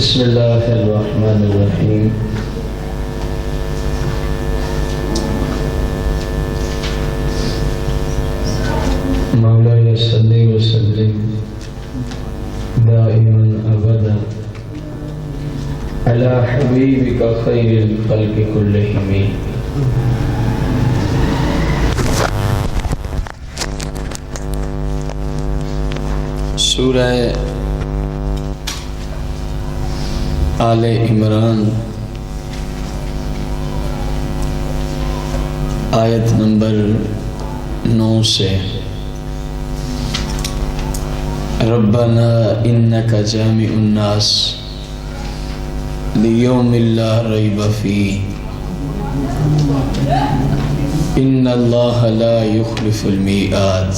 بسم اللہ الرحمن الرحیم۔ مولاي صل وسلم دائما ابدا على حبيبك خير الخلق كلهم۔ سورہ آل عمران آیت نمبر 9 سے ربنا انک جامع الناس لیوم لا ریب فیہ ان اللہ لا یخلف المیعاد۔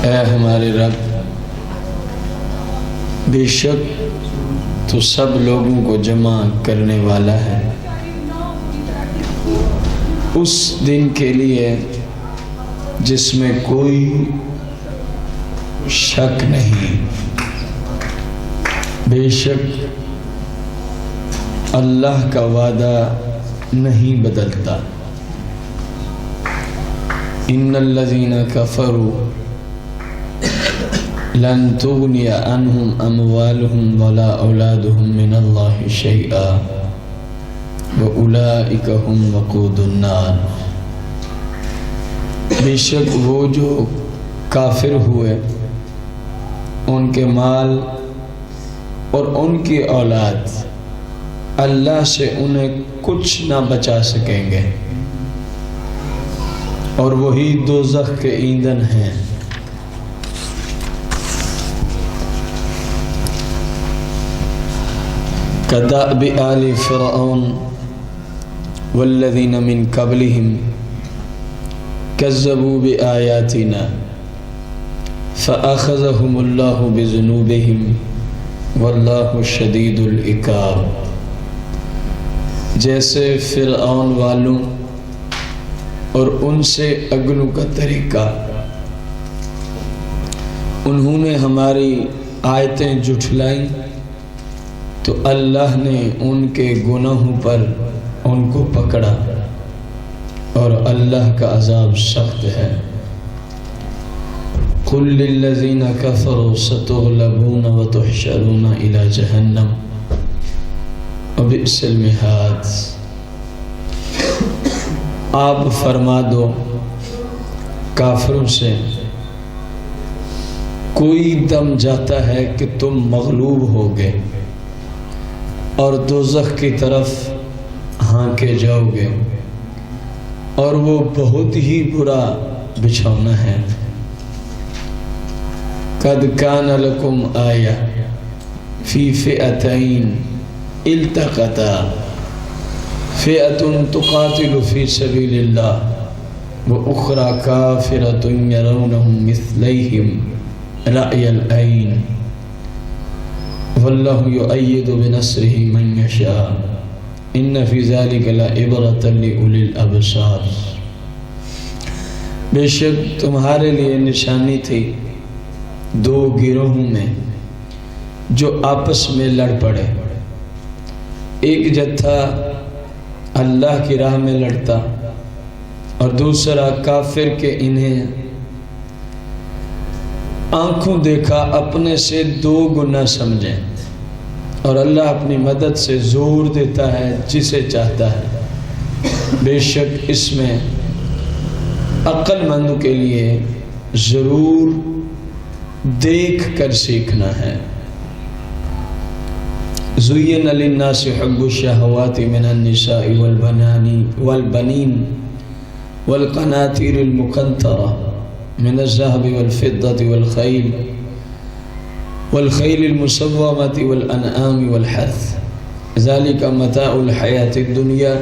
اے ہمارے رب، بے شک تو سب لوگوں کو جمع کرنے والا ہے اس دن کے لیے جس میں کوئی شک نہیں۔ بے شک اللہ کا وعدہ نہیں بدلتا۔ ان الذین کفروا لن تغنی عنہم اموالہم ولا اولادہم من اللہ شیئا واولئک ہم وقود النار۔ بے شک وہ جو کافر ہوئے ان کے مال اور ان کی اولاد اللہ سے انہیں کچھ نہ بچا سکیں گے اور وہی دوزخ کے ایندھن ہیں۔ كدأب آل فرعون والذين من قبلهم كذبوا بآياتنا فأخذهم الله بذنوبهم والله شديد العقاب۔ جیسے فرعون والوں اور ان سے اگلوں کا طریقہ، انہوں نے ہماری آیتیں جھٹلائیں تو اللہ نے ان کے گناہوں پر ان کو پکڑا اور اللہ کا عذاب سخت ہے۔ قل للذین کفروا ستغلبون وتحشرون الی جہنم وبئس المہاد۔ آپ فرما دو کافروں سے، کوئی دم جاتا ہے کہ تم مغلوب ہوگے اور دوزخ کی طرف ہانکے جاؤ گے اور وہ بہت ہی برا بچھونا ہے۔ قد کان لکم آیہ فی فئتین التقطا فئۃ تقاتل فی سبیل اللہ واخری کافرۃ یرونہم مثلیہم رأی العین واللہ یؤید بنصرہ من یشاء ان فی ذلک لعبرۃ لأولی الابصار۔ بے شک تمہارے لیے نشانی تھی دو گروہوں میں جو آپس میں لڑ پڑے، ایک جتھا اللہ کی راہ میں لڑتا اور دوسرا کافر کے انہیں آنکھوں دیکھا اپنے سے دو گنا سمجھیں، اور اللہ اپنی مدد سے زور دیتا ہے جسے چاہتا ہے۔ بے شک اس میں عقل مند کے لیے ضرور دیکھ کر سیکھنا ہے۔ زین للناس حب الشہوات من النساء والبنین والقناطیر المقنطرہ من الذهب والفضة والخيل المسومة والأنعام والحرث ذلك متاع الحياة الدنيا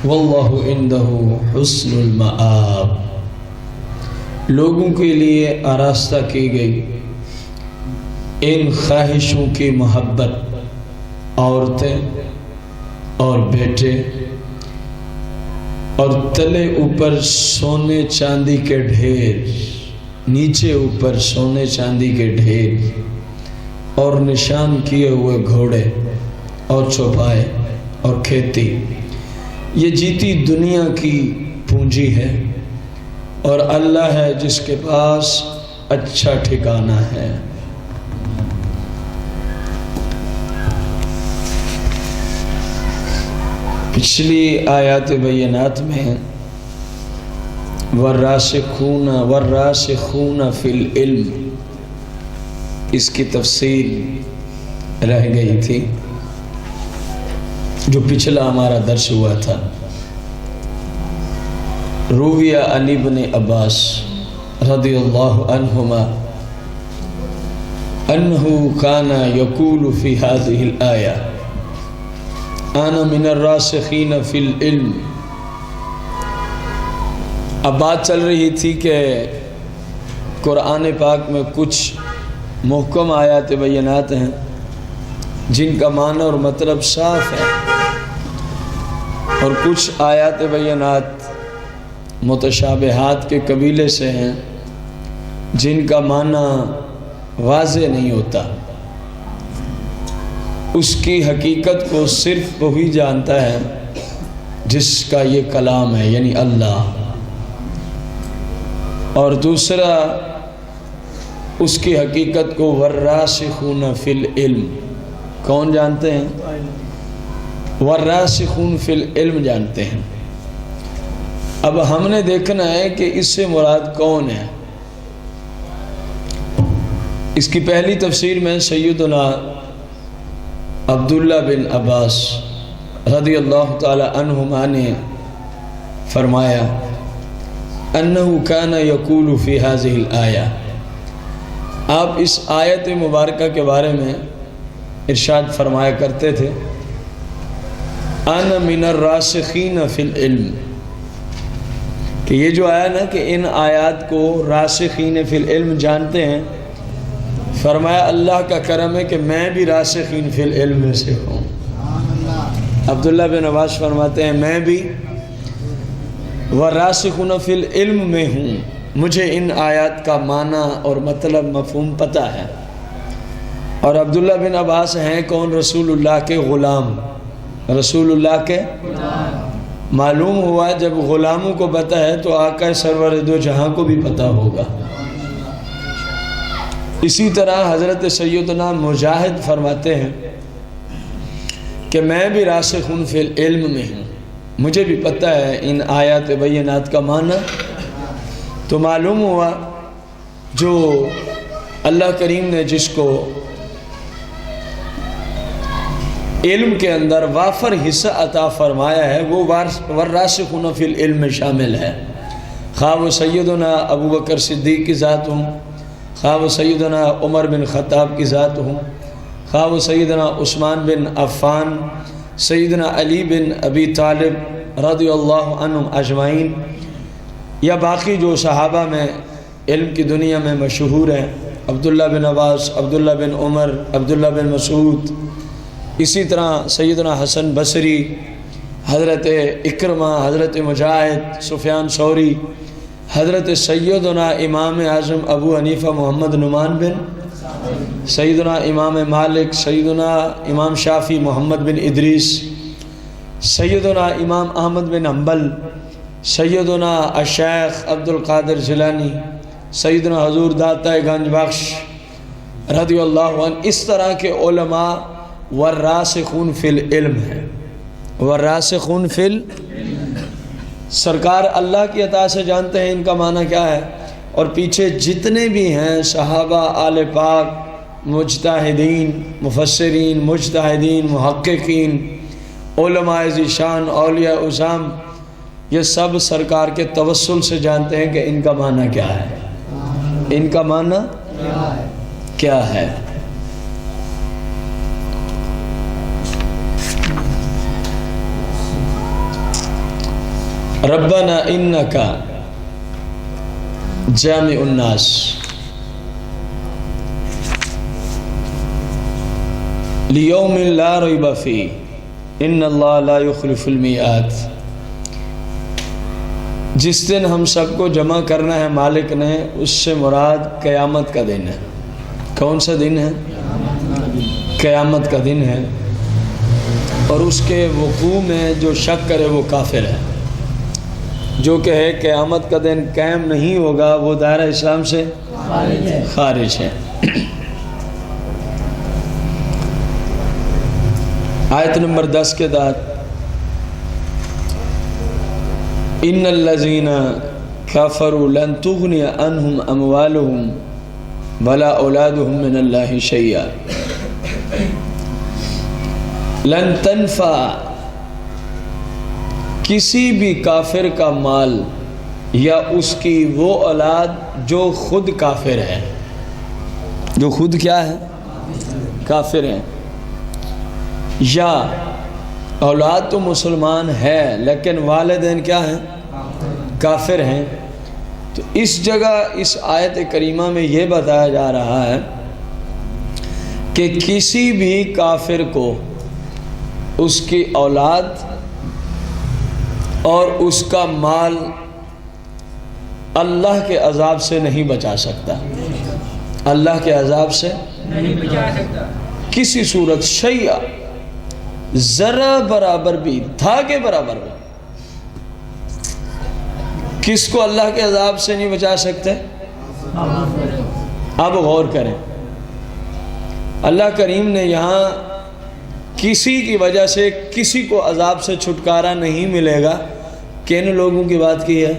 والله عنده حسن المآب۔ لوگوں کے لیے آراستہ کی گئی ان خواہشوں کی محبت، عورتیں اور بیٹے اور تلے اوپر سونے چاندی کے ڈھیر، نیچے اوپر سونے چاندی کے ڈھیر، اور نشان کیے ہوئے گھوڑے اور چوپائے اور کھیتی، یہ جیتی دنیا کی پونجی ہے، اور اللہ ہے جس کے پاس اچھا ٹھکانہ ہے۔ پچھلی آیات بینات میں والراسخون فی العلم اس کی تفصیل رہ گئی تھی، جو پچھلا ہمارا درس ہوا تھا۔ رویہ عن ابن عباس رضی اللہ عنہما انہ کان یقول فی هذه الآیہ انا من الراسخین فی العلم۔ اب بات چل رہی تھی کہ قرآن پاک میں کچھ محکم آیات بینات ہیں جن کا معنی اور مطلب صاف ہے، اور کچھ آیات بینات متشابہات کے قبیلے سے ہیں جن کا معنی واضح نہیں ہوتا۔ اس کی حقیقت کو صرف وہی جانتا ہے جس کا یہ کلام ہے، یعنی اللہ۔ اور دوسرا، اس کی حقیقت کو والراسخون فی العلم کون جانتے ہیں؟ والراسخون فی العلم جانتے ہیں۔ اب ہم نے دیکھنا ہے کہ اس سے مراد کون ہے۔ اس کی پہلی تفسیر میں سیدنا عبداللہ بن عباس رضی اللہ تعالی عنہما نے فرمایا انہ کان یقول فی هذه الآیہ۔ آپ اس آیت مبارکہ کے بارے میں ارشاد فرمایا کرتے تھے انا من الراسخین فی العلم، کہ یہ جو آیا نا کہ ان آیات کو راسخین فی العلم جانتے ہیں، فرمایا اللہ کا کرم ہے کہ میں بھی راسخین فی العلم میں سے ہوں۔ عبداللہ بن عباس فرماتے ہیں میں بھی وراسخون فی العلم میں ہوں، مجھے ان آیات کا معنی اور مطلب مفہوم پتہ ہے۔ اور عبداللہ بن عباس ہیں کون؟ رسول اللہ کے غلام، رسول اللہ کے معلوم ہوا جب غلاموں کو پتہ ہے تو آقا سرور دو جہاں کو بھی پتہ ہوگا۔ اسی طرح حضرت سیدنا مجاہد فرماتے ہیں کہ میں بھی راسخون فی العلم میں ہوں، مجھے بھی پتہ ہے ان آیات بینات کا معنی۔ تو معلوم ہوا جو اللہ کریم نے جس کو علم کے اندر وافر حصہ عطا فرمایا ہے وہ والراسخون فی العلم میں شامل ہے، خواہ وہ سیدنا ابو بکر صدیق کی ذات ہوں، خواہ وہ سیدنا عمر بن خطاب کی ذات ہوں، خواہ وہ سیدنا عثمان بن عفان، سیدنا علی بن ابی طالب رضی اللہ عنہم اجمعین، یا باقی جو صحابہ میں علم کی دنیا میں مشہور ہیں، عبداللہ بن عباس، عبداللہ بن عمر، عبداللہ بن مسعود، اسی طرح سیدنا حسن بصری، حضرت اکرمہ، حضرت مجاہد، سفیان ثوری، حضرت سیدنا امام اعظم ابو حنیفہ محمد نعمان بن، سیدنا امام مالک، سیدنا امام شافعی محمد بن ادریس، سیدنا امام احمد بن حنبل، سیدنا الشیخ عبد القادر جیلانی، سیدنا حضور داتا گنج بخش رضی اللہ عنہ، اس طرح کے علماء والراسخون فی العلم ہے۔ والراسخون فی العلم، سرکار اللہ کی عطا سے جانتے ہیں ان کا معنی کیا ہے، اور پیچھے جتنے بھی ہیں صحابہ، آل پاک، مجتہدین، مفسرین، مجتہدین، محققین، علماء ذیشان، اولیاء عظام، یہ سب سرکار کے توسل سے جانتے ہیں کہ ان کا معنی کیا ہے، ان کا معنی کیا ہے۔ ربنا انکا جامع الناس لیوم لا ریب فیہ ان اللہ لا یخلف المیعاد۔ جس دن ہم سب کو جمع کرنا ہے مالک نے، اس سے مراد قیامت کا دن ہے۔ کون سا دن ہے؟ قیامت کا دن ہے اور اس کے وقوع میں جو شک کرے وہ کافر ہے. جو کہے قیامت کا دن قائم نہیں ہوگا وہ دائرہ اسلام سے خارج ہے. آیت نمبر 10 کے تحت ان الذین کفروا لن تغنی عنہم اموالہم ولا اولادہم من اللہ شیئا. لن تنفع، کسی بھی کافر کا مال یا اس کی وہ اولاد جو خود کافر ہے، جو خود کیا ہے؟ کافر ہے. یا اولاد تو مسلمان ہے لیکن والدین کیا ہیں؟ کافر ہیں. تو اس جگہ اس آیت کریمہ میں یہ بتایا جا رہا ہے کہ کسی بھی کافر کو اس کی اولاد اور اس کا مال اللہ کے عذاب سے نہیں بچا سکتا. اللہ کے عذاب سے نہیں بچا سکتا کسی صورت. شیء، ذرا برابر بھی، دھاگے برابر بھی. کس کو اللہ کے عذاب سے نہیں بچا سکتے؟ اب غور کریں، اللہ کریم نے یہاں کسی کی وجہ سے کسی کو عذاب سے چھٹکارا نہیں ملے گا، کن لوگوں کی بات کی ہے؟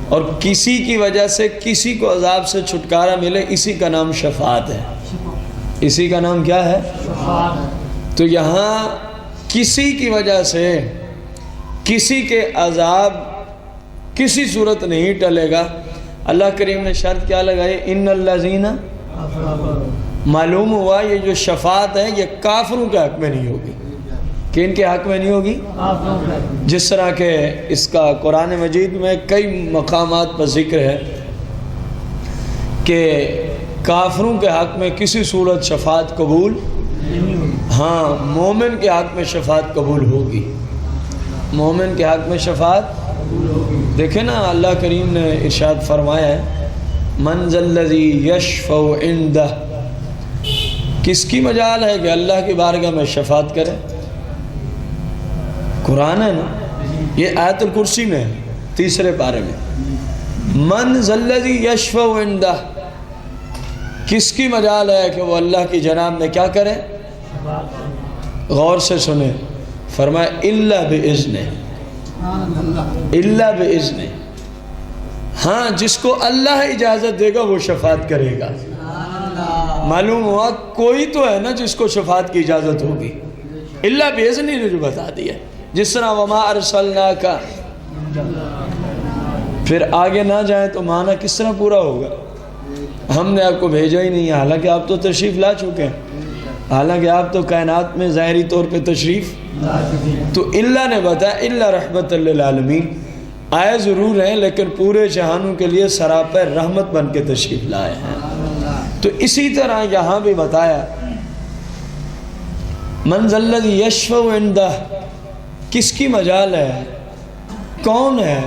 اور کسی کی وجہ سے کسی کو عذاب سے چھٹکارا ملے، اسی کا نام شفاعت ہے. اسی کا نام کیا ہے؟ تو یہاں کسی کی وجہ سے کسی کے عذاب کسی صورت نہیں ٹلے گا. اللہ کریم نے شرط کیا لگائی؟ ان الذین. معلوم ہوا یہ جو شفاعت ہے یہ کافروں کے حق میں نہیں ہوگی. کن کے حق میں نہیں ہوگی؟ جس طرح کہ اس کا قرآن مجید میں کئی مقامات پر ذکر ہے کہ کافروں کے حق میں کسی صورت شفاعت قبول، ہاں مومن کے حق میں شفاعت قبول ہوگی. مومن کے حق میں شفاعت دیکھیں نا، اللہ کریم نے ارشاد فرمایا ہے من ذا الذی یشفع عندہ، کس کی مجال ہے کہ اللہ کی بارگاہ میں شفاعت کرے؟ قرآن ہے نا، یہ آیت الکرسی میں ہے 3 پارے میں. من ذا الذی یشفع عندہ، کس کی مجال ہے کہ وہ اللہ کی جناب میں کیا کرے؟ غور سے سنیں، فرمایا الا باذنہ، الا باذنہ. ہاں جس کو اللہ اجازت دے گا وہ شفاعت کرے گا. معلوم ہوا کوئی تو ہے نا جس کو شفاعت کی اجازت ہوگی. الا باذنہ نے جو بتا دیا. جس طرح وما ارسلناک، پھر آگے نہ جائیں تو معنی کس طرح پورا ہوگا؟ ہم نے آپ کو بھیجا ہی نہیں ہے، حالانکہ آپ تو تشریف لا چکے ہیں، حالانکہ آپ تو کائنات میں ظاہری طور پہ تشریف. تو اللہ نے بتایا الا رحمت للعالمین، آئے ضرور ہیں لیکن پورے جہانوں کے لیے سراپے رحمت بن کے تشریف لائے ہیں. تو اسی طرح یہاں بھی بتایا من ذا الذی یشفع عندہ، کس کی مجال ہے، کون ہے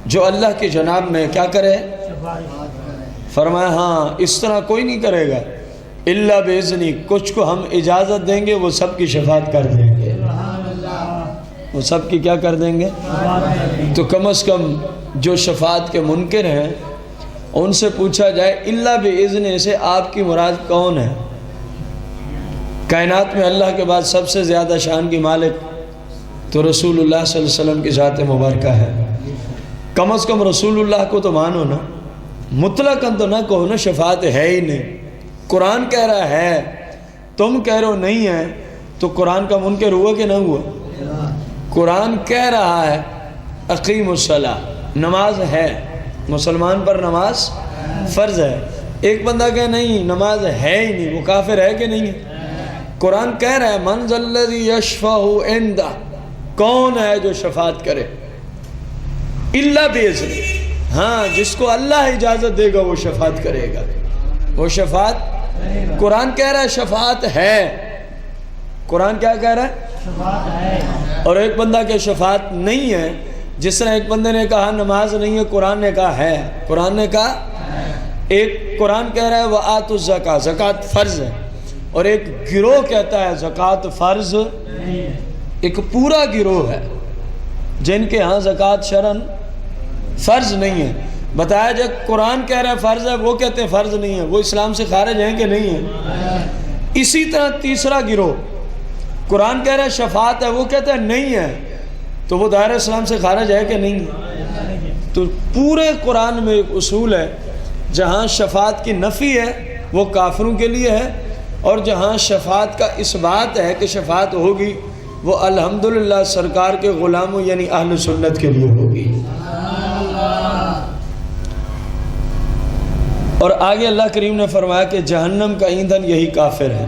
جو اللہ کی جناب میں کیا کرے؟ فرمایا ہاں اس طرح کوئی نہیں کرے گا الا باذنہ، کچھ کو ہم اجازت دیں گے وہ سب کی شفاعت کر دیں گے. وہ سب کی کیا کر دیں گے؟ تو کم از کم جو شفاعت کے منکر ہیں ان سے پوچھا جائے الا باذنہ سے آپ کی مراد کون ہے؟ کائنات میں اللہ کے بعد سب سے زیادہ شان کی مالک تو رسول اللہ صلی اللہ علیہ وسلم کی ذات مبارکہ ہے. کم از کم رسول اللہ کو تو مانو نا، مطلقاً تو نہ کہو نا شفاعت ہے ہی نہیں. قرآن کہہ رہا ہے، تم کہہ رہے ہو نہیں ہے، تو قرآن کا منکر ہوا کہ نہ ہوا؟ قرآن کہہ رہا ہے اقیم الصلاۃ، نماز ہے، مسلمان پر نماز فرض ہے. ایک بندہ کہ نہیں نماز ہے ہی نہیں، وہ کافر ہے کہ نہیں ہے؟ قرآن کہہ رہا ہے من ذا الذی یشفع عندہ، کون ہے جو شفاعت کرے؟ الا باذنہ، ہاں جس کو اللہ اجازت دے گا وہ شفاعت کرے گا. وہ شفاعت قرآن کہہ رہا ہے شفاعت ہے. قرآن کیا کہہ رہا ہے؟ شفاعت ہے. اور ایک بندہ کہ شفاعت نہیں ہے، جس طرح ایک بندے نے کہا نماز نہیں ہے، قرآن نے کہا ہے. قرآن نے کہا ایک قرآن کہہ رہا ہے وآتوا الزکاۃ، زکوٰۃ فرض ہے. اور ایک گروہ کہتا ہے زکوٰۃ فرض، ایک پورا گروہ ہے جن کے ہاں زکوٰۃ شرعاً فرض نہیں ہے۔ بتایا جائے قرآن کہہ رہا ہے فرض ہے، وہ کہتے ہیں فرض نہیں ہے، وہ اسلام سے خارج ہیں کہ نہیں ہیں؟ اسی طرح تیسرا گروہ قرآن کہہ رہا ہے شفاعت ہے، وہ کہتے ہیں نہیں ہے، تو وہ دائرہ اسلام سے خارج ہے کہ نہیں ہے؟ تو پورے قرآن میں ایک اصول ہے، جہاں شفاعت کی نفی ہے وہ کافروں کے لیے ہے، اور جہاں شفاعت کا اثبات ہے کہ شفاعت ہوگی وہ الحمدللہ سرکار کے غلاموں یعنی اہل سنت کے لیے ہوگی۔ اور آگے اللہ کریم نے فرمایا کہ جہنم کا ایندھن یہی کافر ہے۔